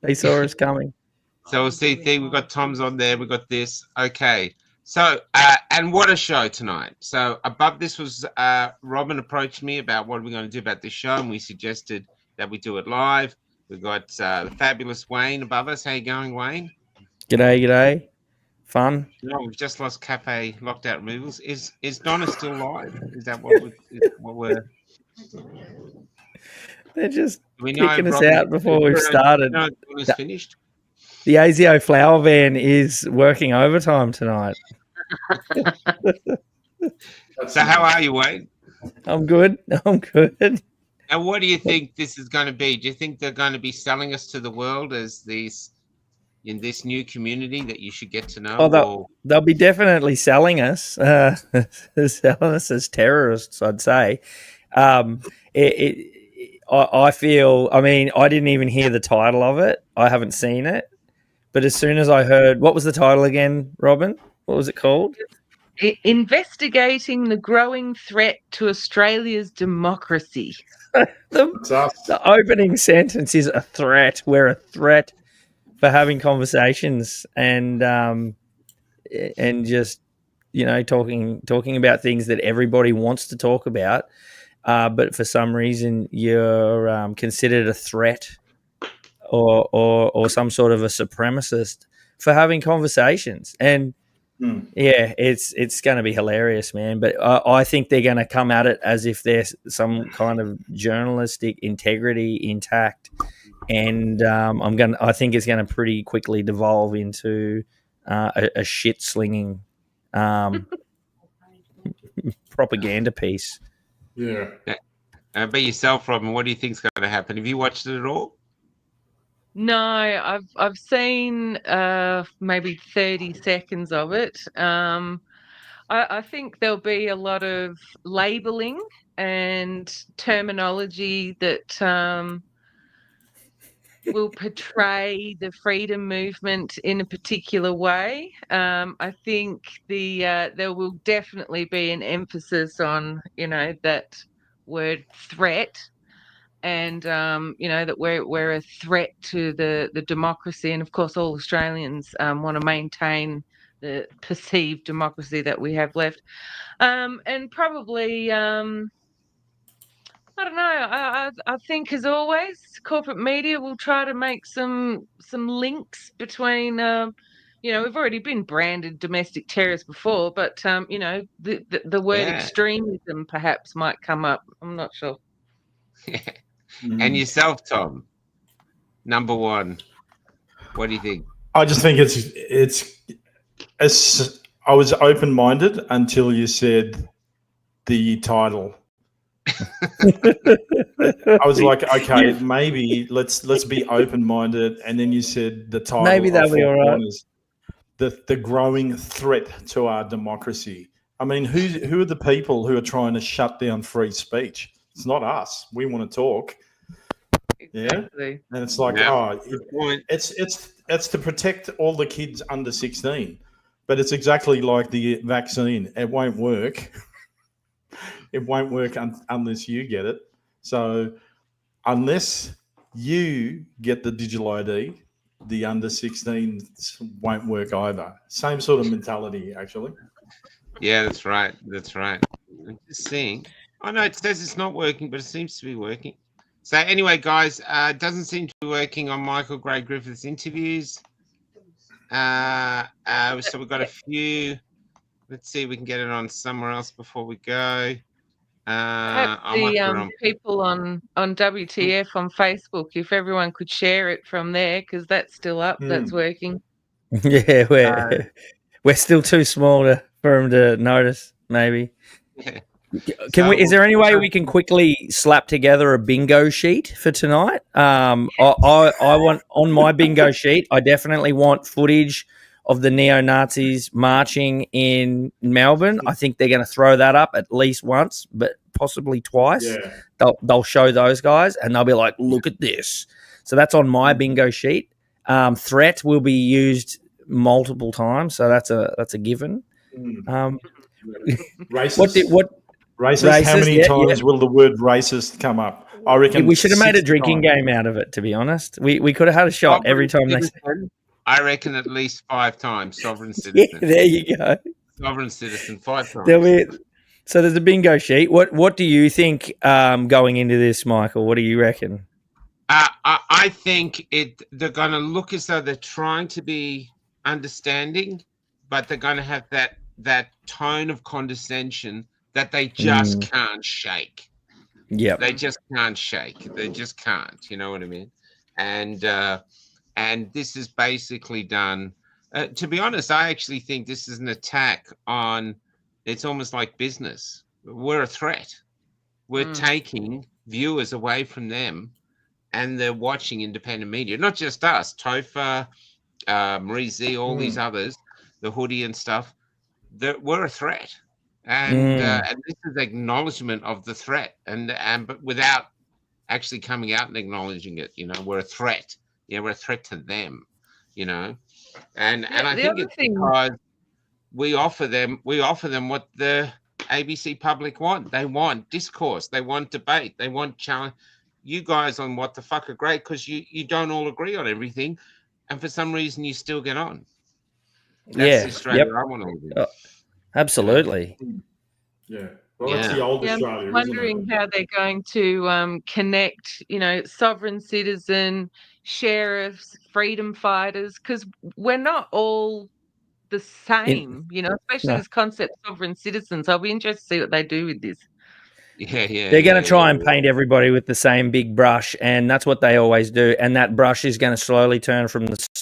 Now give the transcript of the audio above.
They saw us coming. So we'll see. We've got Tom's on there. We've got this. Okay. So, and what a show tonight. So above this was Robyn approached me about what we're going to do about this show, and we suggested that we do it live. We've got the fabulous Wayne above us. How you going, Wayne? G'day. Fun. No, we've just lost Café lockdown removals. Is Donna still live? Is that what we're... They're just kicking us out before we've started. Donna's finished. The ASIO flower van is working overtime tonight. So how are you, Wayne? I'm good. And what do you think this is going to be? Do you think they're going to be selling us to the world as these in this new community that you should get to know? Oh, they'll be definitely selling us, selling us as terrorists, I'd say. I feel, I mean, I didn't even hear the title of it. I haven't seen it. But as soon as I heard, what was the title again, Robyn? What was it called? Investigating the growing threat to Australia's democracy. The opening sentence is a threat. We're a threat for having conversations and just, you know, talking about things that everybody wants to talk about, but for some reason you're considered a threat or some sort of a supremacist for having conversations. And yeah, it's going to be hilarious, man. But I think they're going to come at it as if there's some kind of journalistic integrity intact. And I think it's going to pretty quickly devolve into a shit slinging propaganda piece. Yeah. But yourself, Robyn, what do you think's going to happen? Have you watched it at all? No, I've seen maybe 30 seconds of it. I think there'll be a lot of labelling and terminology that will portray the freedom movement in a particular way. I think there will definitely be an emphasis on, you know, that word threat, and you know, that we're a threat to the democracy, and of course all Australians want to maintain the perceived democracy that we have left, and probably. I don't know. I think, as always, corporate media will try to make some links between. You know, we've already been branded domestic terrorists before, but you know, the word extremism perhaps might come up. I'm not sure. And yourself, Tom, number one, what do you think? I just think I was open-minded until you said the title. I was like, okay, maybe let's be open-minded, and then you said the title. Maybe that'll be all right. The growing threat to our democracy. I mean, who are the people who are trying to shut down free speech? It's not us. We want to talk. Exactly. Yeah, and it's like, it's to protect all the kids under 16, but it's exactly like the vaccine. It won't work. It won't work unless you get it. So unless you get the digital ID, the under 16s won't work either. Same sort of mentality, actually. Yeah, that's right. I'm just seeing. Oh, no, it says it's not working, but it seems to be working. So anyway, guys, it doesn't seem to be working on Michael Gray Griffith's interviews. So we've got a few. Let's see if we can get it on somewhere else before we go. The people on WTF on Facebook, if everyone could share it from there, because that's still up, that's working. Yeah, we're still too small for them to notice, maybe. Yeah. Is there any way we can quickly slap together a bingo sheet for tonight? I want, on my bingo sheet, I definitely want footage of the neo-Nazis marching in Melbourne. I think they're going to throw that up at least once, but possibly twice. Yeah. They'll show those guys and they'll be like, look at this. So that's on my bingo sheet. Threat will be used multiple times, so that's a given. Racist. How many times will the word racist come up? I reckon we should have made a drinking game out of it. To be honest, we could have had a shot every time they. I reckon at least 5 times. Sovereign citizen. Yeah, there you go. Sovereign citizen 5 times. So there's a bingo sheet. What do you think going into this, Michael? What do you reckon? I think they're going to look as though they're trying to be understanding, but they're going to have that tone of condescension that they just can't shake. Yeah, they just can't shake. They just can't. You know what I mean? And this is basically done. To be honest, I actually think this is an attack on. It's almost like business. We're a threat. We're taking viewers away from them, and they're watching independent media. Not just us, Topher, Marie Z, all these others, the Hoodie and stuff. We're a threat, and this is acknowledgement of the threat, but without actually coming out and acknowledging it. You know, we're a threat. Yeah, we're a threat to them. You know, and I think it's because we offer them what the ABC public want. They want discourse. They want debate. They want challenge. You guys on What the Fuck are great because you don't all agree on everything, and for some reason you still get on. That's the Australia I want to live in. Absolutely. Yeah. Well, that's the old Australia. I'm wondering how they're going to connect, sovereign citizen, sheriffs, freedom fighters, because we're not all the same, especially this concept of sovereign citizens. I'll be interested to see what they do with this. Yeah. They're going to try and paint everybody with the same big brush, and that's what they always do. And that brush is going to slowly turn from the start